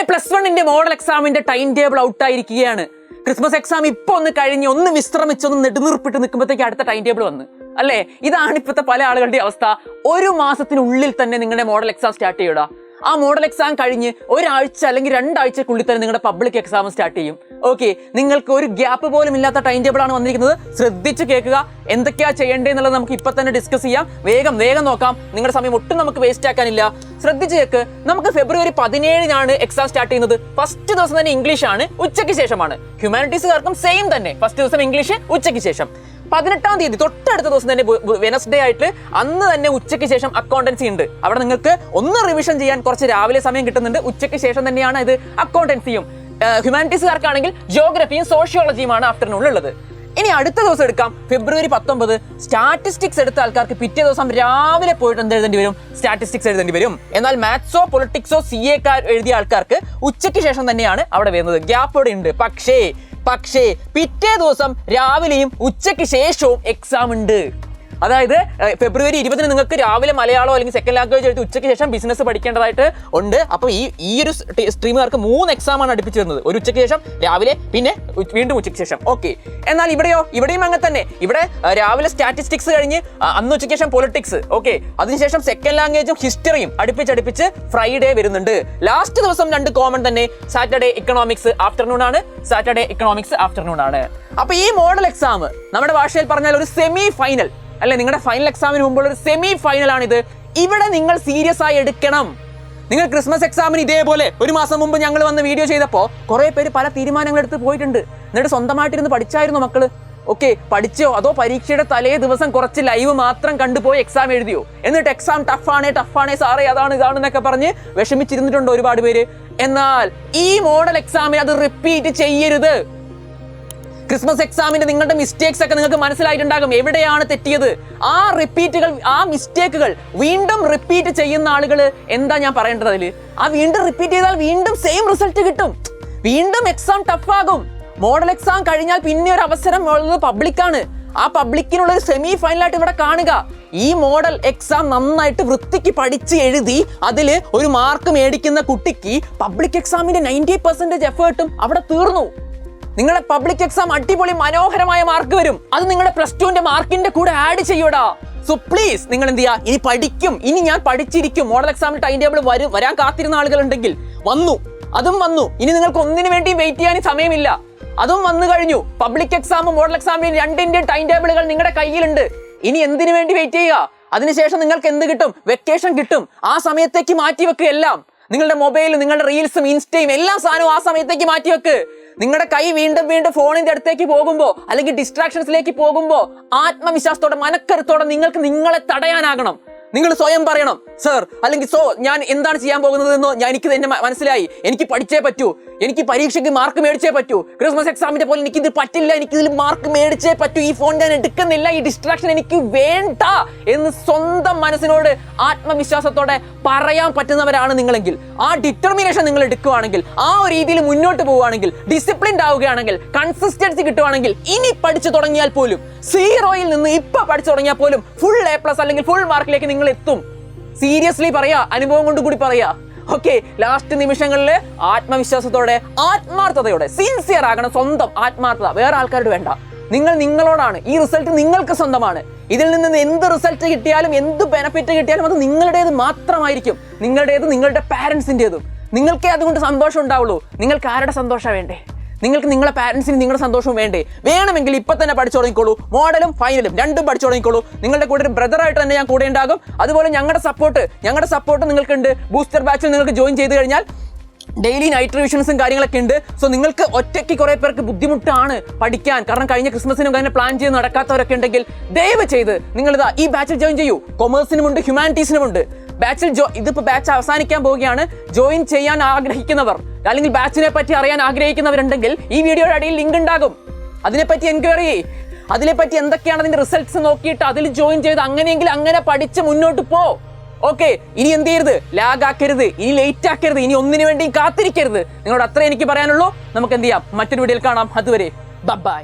അങ്ങനെ +1 മോഡൽ എക്സാമിന്റെ time table ഔട്ടായിരിക്കുകയാണ്. Christmas exam ഇപ്പൊ ഒന്ന് കഴിഞ്ഞ് ഒന്ന് വിശ്രമിച്ച് ഒന്ന് നെടുനീർപ്പിട്ട് നിൽക്കുമ്പോഴത്തേക്ക് അടുത്ത ടൈം ടേബിൾ വന്ന് അല്ലേ. ഇതാണ് ഇപ്പോഴത്തെ പല ആളുകളുടെ അവസ്ഥ. ഒരു മാസത്തിനുള്ളിൽ തന്നെ നിങ്ങളുടെ മോഡൽ എക്സാം സ്റ്റാർട്ട് ചെയ്യൂടാ. ആ മോഡൽ എക്സാം കഴിഞ്ഞ് ഒരാഴ്ച അല്ലെങ്കിൽ 2 ആഴ്ചക്കുള്ളിൽ തന്നെ നിങ്ങളുടെ പബ്ലിക് എക്സാം സ്റ്റാർട്ട് ചെയ്യും. ഓക്കെ, നിങ്ങൾക്ക് ഒരു ഗ്യാപ്പ് പോലും ഇല്ലാത്ത ടൈം ടേബിൾ ആണ് വന്നിരിക്കുന്നത്. ശ്രദ്ധിച്ച് കേൾക്കുക. എന്തൊക്കെയാ ചെയ്യേണ്ടതെന്നുള്ളത് നമുക്ക് ഇപ്പൊ തന്നെ ഡിസ്കസ് ചെയ്യാം. വേഗം നോക്കാം. നിങ്ങളുടെ സമയം ഒട്ടും നമുക്ക് വേസ്റ്റ് ആക്കാനില്ല. ശ്രദ്ധിച്ച് കേൾക്ക്. നമുക്ക് ഫെബ്രുവരി 17 എക്സാം സ്റ്റാർട്ട് ചെയ്യുന്നത്. ഫസ്റ്റ് ദിവസം തന്നെ ഇംഗ്ലീഷ് ആണ്, ഉച്ചയ്ക്ക് ശേഷമാണ്. ഹ്യൂമാനിറ്റീസുകാർക്കും സെയിം തന്നെ. ഫസ്റ്റ് ദിവസം ഇംഗ്ലീഷ്, ഉച്ചയ്ക്ക് ശേഷം. 18-ാം തീയതി തൊട്ടടുത്ത ദിവസം തന്നെ വെനസ്ഡേ ആയിട്ട് അന്ന് തന്നെ ഉച്ചയ്ക്ക് ശേഷം അക്കൗണ്ടൻസി ഉണ്ട്. അവിടെ നിങ്ങൾക്ക് ഒന്ന് റിവിഷൻ ചെയ്യാൻ കുറച്ച് രാവിലെ സമയം കിട്ടുന്നുണ്ട്. ഉച്ചയ്ക്ക് ശേഷം തന്നെയാണ് ഇത് അക്കൗണ്ടൻസിയും. ഹ്യൂമാനിറ്റീസുകാർക്കാണെങ്കിൽ ജിയോഗ്രഫിയും സോഷ്യോളജിയുമാണ് ആഫ്റ്റർനൂണിലുള്ളത്. ഇനി അടുത്ത ദിവസം എടുക്കാം, ഫെബ്രുവരി 19. സ്റ്റാറ്റിസ്റ്റിക്സ് എടുത്ത ആൾക്കാർക്ക് പിറ്റേ ദിവസം രാവിലെ പോയിട്ട് എന്ത് എഴുതേണ്ടി വരും? സ്റ്റാറ്റിസ്റ്റിക്സ് എഴുതേണ്ടി വരും. എന്നാൽ മാത്സോ പൊളിറ്റിക്സോ CA എഴുതിയ ആൾക്കാർക്ക് ഉച്ചയ്ക്ക് ശേഷം തന്നെയാണ് അവിടെ വരുന്നത്. ഗ്യാപ്പ് ഇവിടെ ഉണ്ട്. പക്ഷേ പിറ്റേ ദിവസം രാവിലെയും ഉച്ചയ്ക്ക് ശേഷവും എക്സാം ഉണ്ട്. അതായത് ഫെബ്രുവരി 20 നിങ്ങൾക്ക് രാവിലെ മലയാളമോ അല്ലെങ്കിൽ സെക്കൻഡ് ലാംഗ്വേജ് എഴുതി ഉച്ചയ്ക്ക് ശേഷം ബിസിനസ് പഠിക്കേണ്ടതായിട്ട് ഉണ്ട്. അപ്പോൾ ഈ ഒരു സ്ട്രീമുകാർക്ക് 3 എക്സാമാണ് അടുപ്പിച്ച് വരുന്നത്. ഒരു ഉച്ചയ്ക്ക് ശേഷം, രാവിലെ, പിന്നെ വീണ്ടും ഉച്ചയ്ക്ക് ശേഷം. ഓക്കെ, എന്നാൽ ഇവിടെയും അങ്ങനെ തന്നെ. ഇവിടെ രാവിലെ സ്റ്റാറ്റിസ്റ്റിക്സ് കഴിഞ്ഞ് അന്ന് ഉച്ചയ്ക്ക് ശേഷം പൊളിറ്റിക്സ്. ഓക്കെ, അതിനുശേഷം സെക്കൻഡ് ലാംഗ്വേജും ഹിസ്റ്ററിയും അടുപ്പിച്ച് ഫ്രൈഡേ വരുന്നുണ്ട്. ലാസ്റ്റ് ദിവസം 2 കോമൺ തന്നെ. സാറ്റർഡേ ഇക്കണോമിക്സ് ആഫ്റ്റർനൂൺ ആണ്. അപ്പൊ ഈ മോഡൽ എക്സാം നമ്മുടെ ഭാഷയിൽ പറഞ്ഞാൽ ഒരു സെമി ഫൈനൽ അല്ലെ, നിങ്ങളുടെ ഫൈനൽ എക്സാമിന് മുമ്പുള്ള ഒരു സെമി ഫൈനലാണിത്. ഇവിടെ നിങ്ങൾ സീരിയസ് ആയി എടുക്കണം. നിങ്ങൾ ക്രിസ്മസ് എക്സാമിന് ഇതേപോലെ ഒരു മാസം മുമ്പ് ഞങ്ങൾ വന്ന് വീഡിയോ ചെയ്തപ്പോൾ കുറെ പേര് പല തീരുമാനങ്ങൾ എടുത്ത് പോയിട്ടുണ്ട്. എന്നിട്ട് സ്വന്തമായിട്ടിരുന്ന് പഠിച്ചായിരുന്നു മക്കള്? ഓക്കെ, പഠിച്ചോ അതോ പരീക്ഷയുടെ തലേ ദിവസം കുറച്ച് ലൈവ് മാത്രം കണ്ടുപോയി എക്സാം എഴുതിയോ? എന്നിട്ട് എക്സാം ടഫാണേ സാറേ അതാണ് എന്നൊക്കെ പറഞ്ഞ് വിഷമിച്ചിരുന്നിട്ടുണ്ട് ഒരുപാട് പേര്. എന്നാൽ ഈ മോഡൽ എക്സാമിന് അത് റിപ്പീറ്റ് ചെയ്യരുത്. ക്രിസ്മസ് എക്സാമിന്റെ നിങ്ങളുടെ മിസ്റ്റേക്സ് ഒക്കെ നിങ്ങൾക്ക് മനസ്സിലായിട്ടുണ്ടാകും. എവിടെയാണ് തെറ്റിയത്? ആ മിസ്റ്റേക്കുകൾ വീണ്ടും റിപ്പീറ്റ് ചെയ്യുന്ന ആളുകൾ എന്താ ഞാൻ പറയേണ്ടത് അതില്? വീണ്ടും റിപ്പീറ്റ് ചെയ്താൽ വീണ്ടും സെയിം റിസൾട്ട് കിട്ടും. വീണ്ടും എക്സാം ടഫാകും. മോഡൽ എക്സാം കഴിഞ്ഞാൽ പിന്നെ ഒരു അവസരം ഉള്ളത് പബ്ലിക്കാണ്. ആ പബ്ലിക്കിനുള്ള ഒരു സെമി ഫൈനലായിട്ട് ഇവിടെ കാണുക. ഈ മോഡൽ എക്സാം നന്നായിട്ട് വൃത്തിക്ക് പഠിച്ച് എഴുതി അതില് ഒരു മാർക്ക് മേടിക്കുന്ന കുട്ടിക്ക് പബ്ലിക് എക്സാമിന്റെ 90% എഫേർട്ടും അവിടെ തീർന്നു. നിങ്ങളുടെ പബ്ലിക് എക്സാം അടിപൊളി മനോഹരമായ മാർക്ക് വരും. അത് നിങ്ങളുടെ +2 മാർക്കിന്റെ കൂടെ ആഡ് ചെയ്യൂടാ. സോ പ്ലീസ് നിങ്ങൾ എന്ത് ചെയ്യുക? ഇനി പഠിക്കും, ഇനി ഞാൻ പഠിച്ചിരിക്കും. മോഡൽ എക്സാമിന് ടൈം ടേബിൾ വരാൻ കാത്തിരുന്ന ആളുകളുണ്ടെങ്കിൽ അതും വന്നു. ഇനി നിങ്ങൾക്ക് ഒന്നിനു വേണ്ടി വെയിറ്റ് ചെയ്യാൻ സമയമില്ല. അതും വന്നു കഴിഞ്ഞു. പബ്ലിക് എക്സാമും മോഡൽ എക്സാമിനും 2ന്റെയും ടൈം ടേബിളുകൾ നിങ്ങളുടെ കയ്യിലുണ്ട്. ഇനി എന്തിനു വേണ്ടി വെയിറ്റ് ചെയ്യുക? അതിനുശേഷം നിങ്ങൾക്ക് എന്ത് കിട്ടും? വെക്കേഷൻ കിട്ടും. ആ സമയത്തേക്ക് മാറ്റിവെക്കുക. എല്ലാം നിങ്ങളുടെ മൊബൈലും നിങ്ങളുടെ റീൽസും ഇൻസ്റ്റയും എല്ലാ സാധനവും ആ സമയത്തേക്ക് മാറ്റിവെക്ക്. നിങ്ങളുടെ കൈ വീണ്ടും ഫോണിന്റെ അടുത്തേക്ക് പോകുമ്പോ അല്ലെങ്കിൽ ഡിസ്ട്രാക്ഷൻസിലേക്ക് പോകുമ്പോ ആത്മവിശ്വാസത്തോടെ മനക്കരുത്തോടെ നിങ്ങൾക്ക് നിങ്ങളെ തടയാനാകണം. നിങ്ങൾ സ്വയം പറയണം, സർ അല്ലെങ്കിൽ ഞാൻ എന്താണ് ചെയ്യാൻ പോകുന്നതെന്നോ എനിക്ക് തന്നെ മനസ്സിലായി. എനിക്ക് പഠിച്ചേ പറ്റൂ, എനിക്ക് പരീക്ഷയ്ക്ക് മാർക്ക് മേടിച്ചേ പറ്റൂ. ക്രിസ്മസ് എക്സാമിന്റെ പോലെ എനിക്കിത് പറ്റില്ല, എനിക്കിതിൽ മാർക്ക് മേടിച്ചേ പറ്റൂ. ഈ ഫോൺ ഞാൻ എടുക്കുന്നില്ല, ഈ ഡിസ്ട്രാക്ഷൻ എനിക്ക് വേണ്ട എന്ന് സ്വന്തം മനസ്സിനോട് ആത്മവിശ്വാസത്തോടെ പറയാൻ പറ്റുന്നവരാണ് നിങ്ങളെങ്കിൽ, ആ ഡിറ്റർമിനേഷൻ നിങ്ങൾ എടുക്കുകയാണെങ്കിൽ, ആ ഒരു രീതിയിൽ മുന്നോട്ട് പോവുകയാണെങ്കിൽ, ഡിസിപ്ലിൻഡ് ആവുകയാണെങ്കിൽ, കൺസിസ്റ്റൻസി കിട്ടുവാണെങ്കിൽ, ഇനി പഠിച്ചു തുടങ്ങിയാൽ പോലും 0-ൽ നിന്ന് ഇപ്പൊ പഠിച്ചു തുടങ്ങിയാൽ പോലും ഫുൾ A+ അല്ലെങ്കിൽ ഫുൾ മാർക്കിലേക്ക് നിങ്ങൾ എത്തും. സീരിയസ്ലി പറയാ, അനുഭവം കൊണ്ട് കൂടി പറയാ. ഓക്കെ, ലാസ്റ്റ് നിമിഷങ്ങളിൽ ആത്മവിശ്വാസത്തോടെ, ആത്മാർത്ഥതയോടെ, സിൻസിയർ ആകണം. സ്വന്തം ആത്മാർത്ഥത, വേറെ ആൾക്കാരോട് വേണ്ട. നിങ്ങളോടാണ്. ഈ റിസൾട്ട് നിങ്ങൾക്ക് സ്വന്തമാണ്. ഇതിൽ നിന്ന് എന്ത് റിസൾട്ട് കിട്ടിയാലും, എന്ത് ബെനിഫിറ്റ് കിട്ടിയാലും അത് നിങ്ങളുടേത് മാത്രമായിരിക്കും. നിങ്ങളുടെ പാരന്റ്സിൻ്റെതും. നിങ്ങൾക്കേ അതുകൊണ്ട് സന്തോഷം ഉണ്ടാവുള്ളൂ. നിങ്ങൾക്ക് ആരുടെ സന്തോഷം വേണ്ടേ? നിങ്ങൾക്ക് നിങ്ങളുടെ പാരന്റ്സിന് നിങ്ങളുടെ സന്തോഷം വേണ്ടേ? വേണമെങ്കിൽ ഇപ്പൊ തന്നെ പഠിച്ചു തുടങ്ങിക്കോളൂ. മോഡലും ഫൈനലും 2ഉം പഠിച്ചു തുടങ്ങിക്കോളൂ. നിങ്ങളുടെ കൂടെ ഒരു ബ്രദറായിട്ട് തന്നെ ഞാൻ കൂടെ ഉണ്ടാകും. അതുപോലെ ഞങ്ങളുടെ സപ്പോർട്ട് നിങ്ങൾക്കുണ്ട്. ബൂസ്റ്റർ ബാച്ചിൽ നിങ്ങൾക്ക് ജോയിൻ ചെയ്ത് കഴിഞ്ഞാൽ ഡെയിലി നൈറ്റ് റിവിഷൻസും കാര്യങ്ങളൊക്കെ ഉണ്ട്. സോ നിങ്ങൾക്ക് ഒറ്റയ്ക്ക് കുറെ പേർക്ക് ബുദ്ധിമുട്ടാണ് പഠിക്കാൻ. കാരണം കഴിഞ്ഞ ക്രിസ്മസിനും അങ്ങനെ പ്ലാൻ ചെയ്ത് നടക്കാത്തവരൊക്കെ ഉണ്ടെങ്കിൽ ദയവ് ചെയ്ത് നിങ്ങളിതാ ഈ ബാച്ചിൽ ജോയിൻ ചെയ്യൂ. കൊമേഴ്സിനുമുണ്ട്, ഹ്യൂമാനിറ്റീസിനുമുണ്ട് ബാച്ചിൽ. ഇതിപ്പോൾ ബാച്ച് അവസാനിക്കാൻ പോവുകയാണ്. ജോയിൻ ചെയ്യാൻ ആഗ്രഹിക്കുന്നവർ അല്ലെങ്കിൽ ബാച്ചിനെ പറ്റി അറിയാൻ ആഗ്രഹിക്കുന്നവരുണ്ടെങ്കിൽ ഈ വീഡിയോയുടെ അടിയിൽ ലിങ്ക് ഉണ്ടാകും. അതിനെപ്പറ്റി എൻക്വയറി ചെയ്യ്. അതിനെപ്പറ്റി എന്തൊക്കെയാണ് അതിന്റെ റിസൾട്ട്സ് നോക്കിയിട്ട് അതിൽ ജോയിൻ ചെയ്ത് അങ്ങനെയെങ്കിൽ അങ്ങനെ പഠിച്ച് മുന്നോട്ട് പോ. ഓക്കെ, ഇനി എന്ത് ചെയ്യരുത്? ലാഗ് ആക്കരുത്, ഇനി ലേറ്റ് ആക്കരുത്, ഇനി ഒന്നിനു വേണ്ടിയും കാത്തിരിക്കരുത്. നിങ്ങളോട് അത്രേ എനിക്ക് പറയാനുള്ളൂ. നമുക്ക് എന്ത് ചെയ്യാം? മറ്റൊരു വീഡിയോയിൽ കാണാം. അതുവരെ ബൈ.